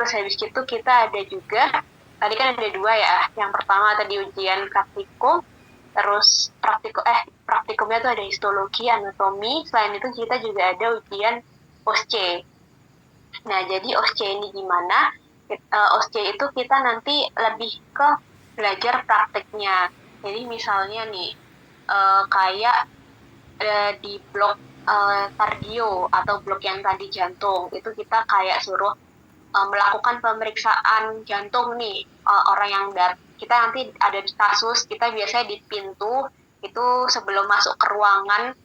terus habis itu kita ada juga, tadi kan ada 2 ya, yang pertama tadi ujian praktikum, terus praktikumnya tuh ada histologi, anatomi, selain itu kita juga ada ujian OSCE. Nah, jadi OSCE ini gimana? OSCE itu kita nanti lebih ke belajar prakteknya. Jadi misalnya nih, kayak di blok kardio atau blok yang tadi jantung, itu kita kayak suruh melakukan pemeriksaan jantung nih, orang yang kita nanti ada di kasus, kita biasanya di pintu, itu sebelum masuk ke ruangan,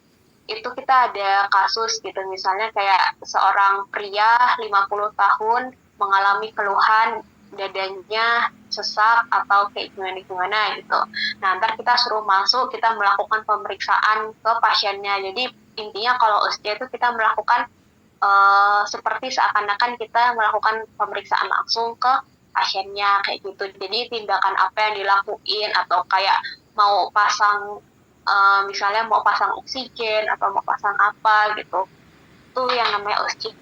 itu kita ada kasus gitu, misalnya kayak seorang pria 50 tahun mengalami keluhan dadanya sesak atau kayak gimana gitu. Nah, ntar kita suruh masuk, kita melakukan pemeriksaan ke pasiennya. Jadi intinya kalau usia itu kita melakukan seperti seakan-akan kita melakukan pemeriksaan langsung ke pasiennya kayak gitu. Jadi tindakan apa yang dilakuin atau kayak mau pasang misalnya mau pasang oksigen atau mau pasang apa gitu, itu yang namanya ujian.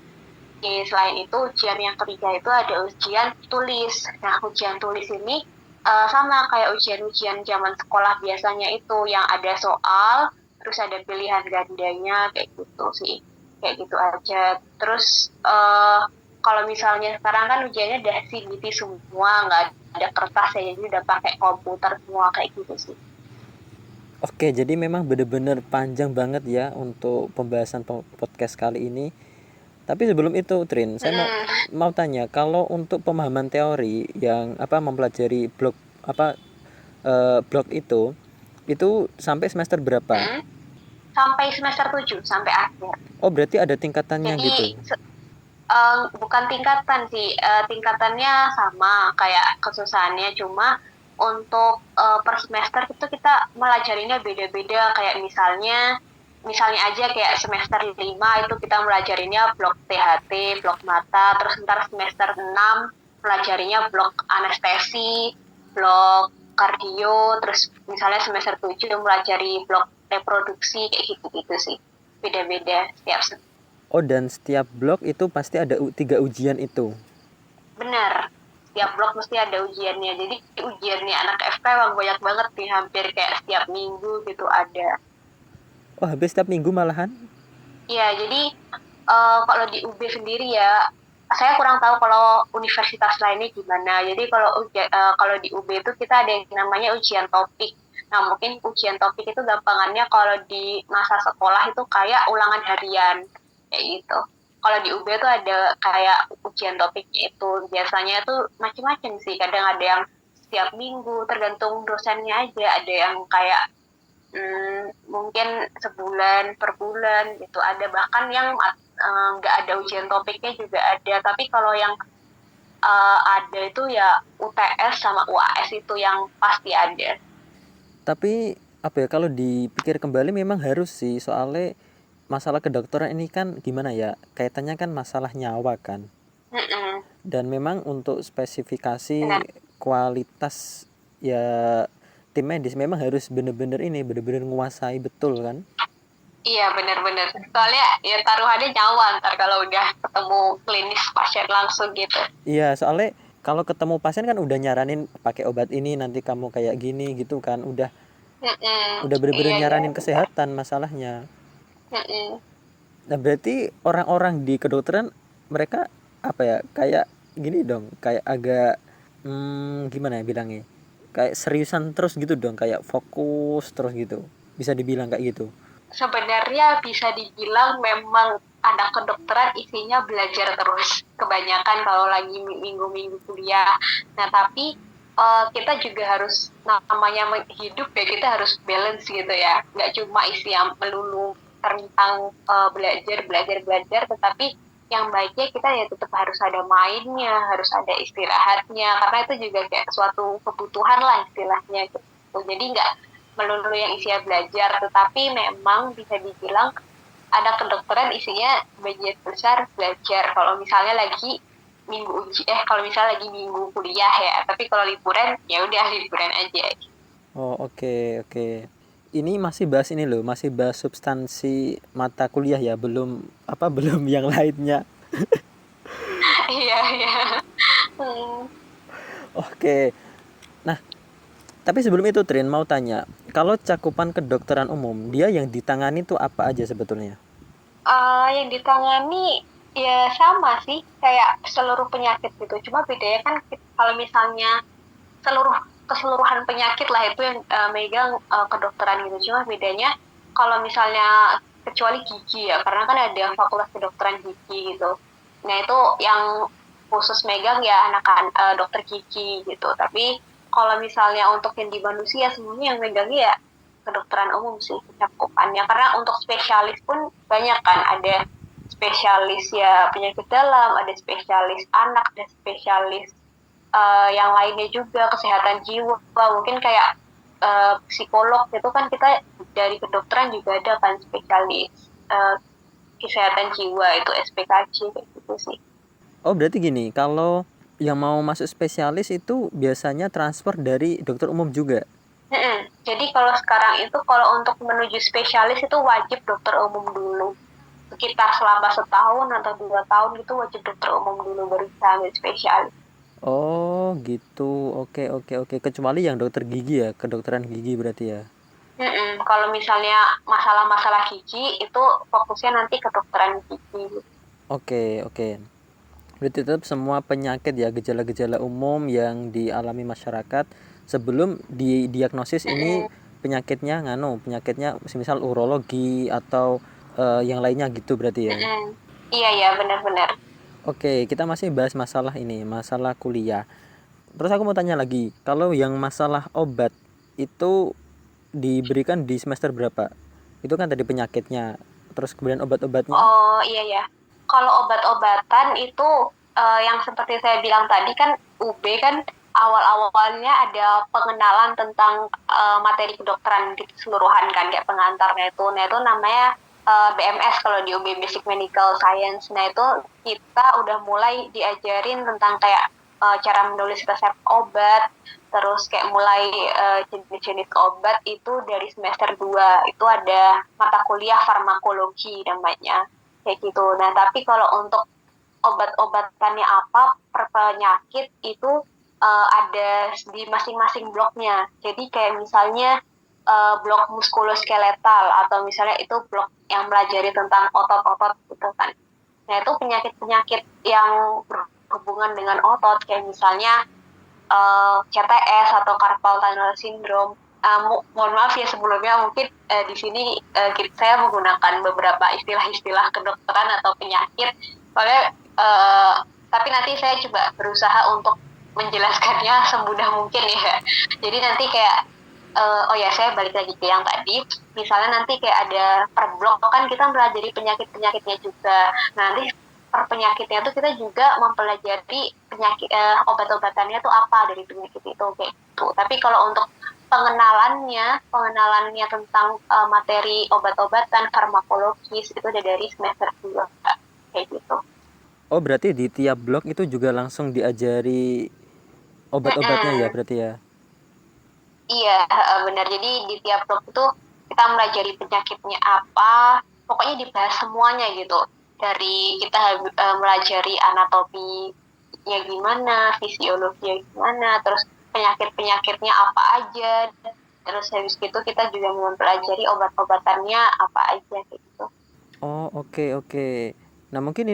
Selain itu ujian yang ketiga itu ada ujian tulis. Nah, ujian tulis ini sama kayak ujian-ujian zaman sekolah biasanya itu yang ada soal, terus ada pilihan gandanya kayak gitu sih, kayak gitu aja. Terus kalau misalnya sekarang kan ujiannya udah CBT semua, nggak ada kertas ya, jadi udah pakai komputer semua kayak gitu sih. Oke, jadi memang benar-benar panjang banget ya untuk pembahasan podcast kali ini. Tapi sebelum itu, Trin, saya mau tanya, kalau untuk pemahaman teori yang mempelajari blok itu sampai semester berapa? Sampai semester 7 sampai akhir. Oh, berarti ada tingkatannya Jadi gitu. bukan tingkatan sih, tingkatannya sama kayak kesusahannya, cuma untuk per semester itu kita melajarinya beda-beda. Kayak misalnya aja kayak semester 5 itu kita melajarinya blok THT, blok mata, terus ntar semester 6 melajarinya blok anestesi, blok kardio, terus misalnya semester 7 melajari blok reproduksi kayak gitu-gitu sih. Beda-beda setiap. Oh, dan setiap blok itu pasti ada 3 ujian itu. Benar, setiap blok mesti ada ujiannya. Jadi ujiannya anak FK emang banyak banget nih, hampir kayak setiap minggu gitu ada. Oh, habis setiap minggu malahan? Iya, jadi kalau di UB sendiri ya, saya kurang tahu kalau universitas lainnya gimana. Jadi kalau di UB itu kita ada yang namanya ujian topik. Nah, mungkin ujian topik itu gampangannya kalau di masa sekolah itu kayak ulangan harian, kayak gitu. Kalau di UB itu ada kayak ujian topiknya itu. Biasanya itu macam-macam sih. Kadang ada yang setiap minggu, tergantung dosennya aja. Ada yang kayak mungkin sebulan per bulan gitu, ada bahkan yang nggak ada ujian topiknya juga ada. Tapi kalau yang ada itu ya UTS sama UAS itu yang pasti ada. Tapi kalau dipikir kembali memang harus sih, soalnya masalah kedokteran ini kan gimana ya, kaitannya kan masalah nyawa kan. Mm-mm, Dan memang untuk benar. spesifikasi kualitas ya, tim medis memang harus bener-bener nguasai betul kan. Iya, benar-benar, soalnya ya taruhannya nyawa ntar kalau udah ketemu klinis pasien langsung gitu. Iya, soalnya kalau ketemu pasien kan udah nyaranin pakai obat ini nanti kamu kayak gini gitu kan, Mm-mm, udah bener-bener iya iya nyaranin udah. kesehatan masalahnya. Mm-mm. Nah, berarti orang-orang di kedokteran mereka kayak gini dong, kayak agak gimana ya bilangnya, kayak seriusan terus gitu dong, kayak fokus terus gitu, bisa dibilang kayak gitu. Sebenarnya bisa dibilang memang anak kedokteran isinya belajar terus. Kebanyakan kalau lagi minggu-minggu kuliah. Nah, tapi kita juga harus, namanya hidup ya, kita harus balance gitu ya. Nggak cuma isi yang melulu tentang belajar, belajar, belajar, tetapi yang baiknya kita ya tetap harus ada mainnya, harus ada istirahatnya, karena itu juga kayak suatu kebutuhan lah istilahnya gitu. Jadi nggak melulu yang isinya belajar, tetapi memang bisa dibilang ada kedokteran isinya bagian besar belajar. Kalau misalnya lagi kalau misalnya lagi minggu kuliah ya, tapi kalau liburan ya udah liburan aja. Oh, oke, oke. Ini masih bahas ini loh, masih bahas substansi mata kuliah ya, belum belum yang lainnya. Iya iya. Hmm. Oke. Nah, tapi sebelum itu Trin mau tanya, kalau cakupan kedokteran umum, dia yang ditangani tuh apa aja sebetulnya? Yang ditangani ya sama sih kayak seluruh penyakit gitu. Cuma bedanya kan kalau misalnya seluruh keseluruhan penyakit lah itu yang megang kedokteran gitu. Cuma bedanya kalau misalnya kecuali gigi ya, karena kan ada fakultas kedokteran gigi gitu. Nah itu yang khusus megang ya dokter gigi gitu. Tapi kalau misalnya untuk yang di manusia semuanya yang megangnya ya kedokteran umum sih cakupannya. Karena untuk spesialis pun banyak kan, ada spesialis ya penyakit dalam, ada spesialis anak, ada spesialis yang lainnya juga kesehatan jiwa mungkin kayak psikolog itu kan kita dari kedokteran juga ada kan spesialis kesehatan jiwa itu SPKJ kayak gitu sih. Oh, berarti gini, kalau yang mau masuk spesialis itu biasanya transfer dari dokter umum juga. Mm-mm. Jadi kalau sekarang itu kalau untuk menuju spesialis itu wajib dokter umum dulu sekitar selama setahun atau 2 tahun gitu wajib dokter umum dulu baru bisa ambil spesialis. Oh, gitu. Oke, oke, oke. Kecuali yang dokter gigi ya, kedokteran gigi berarti ya. Mm-mm. Kalau misalnya masalah-masalah gigi itu fokusnya nanti ke dokteran gigi. Oke, oke. Berarti tetap semua penyakit ya, gejala-gejala umum yang dialami masyarakat sebelum didiagnosis ini Mm-mm. penyakitnya penyakitnya misal urologi atau yang lainnya gitu berarti ya. Mm-mm. Iya ya benar-benar. Oke, kita masih bahas masalah ini, masalah kuliah. Terus aku mau tanya lagi, kalau yang masalah obat itu diberikan di semester berapa? Itu kan tadi penyakitnya, terus kemudian obat-obatnya. Oh iya ya. Kalau obat-obatan itu yang seperti saya bilang tadi kan UB kan awal-awalnya ada pengenalan tentang materi kedokteran di keseluruhan kan kayak pengantarnya itu. Nah itu namanya BMS kalau di UB Basic Medical Science. Nah itu kita udah mulai diajarin tentang kayak cara menulis resep obat, terus kayak mulai jenis-jenis obat itu dari semester 2 itu ada mata kuliah farmakologi namanya kayak gitu. Nah tapi kalau untuk obat-obatannya apa per penyakit itu ada di masing-masing bloknya. Jadi kayak misalnya blok muskuloskeletal atau misalnya itu blok yang melajari tentang otot-otot gitu kan. Nah itu penyakit-penyakit yang berhubungan dengan otot kayak misalnya CTS atau carpal tunnel syndrome. Mohon maaf ya sebelumnya mungkin di sini saya menggunakan beberapa istilah-istilah kedokteran atau penyakit. Soalnya tapi nanti saya coba berusaha untuk menjelaskannya semudah mungkin ya. Jadi nanti kayak oh ya saya balik lagi ke yang tadi. Misalnya nanti kayak ada per blok kan kita mempelajari penyakit-penyakitnya juga. Nah, nanti per penyakitnya tuh kita juga mempelajari penyakit obat-obatannya tuh apa dari penyakit itu kayak gitu. Tapi kalau untuk pengenalannya tentang materi obat-obatan farmakologis itu udah dari semester 2 kayak gitu. Oh, berarti di tiap blok itu juga langsung diajari obat-obatnya ya Mm-mm. berarti ya. Iya, benar. Jadi di tiap blok itu kita mempelajari penyakitnya apa, pokoknya dibahas semuanya gitu. Dari kita melajari anatominya gimana, fisiologinya gimana, terus penyakit-penyakitnya apa aja, terus habis itu kita juga mempelajari obat-obatannya apa aja gitu. Oh, oke, oke. Nah, mungkin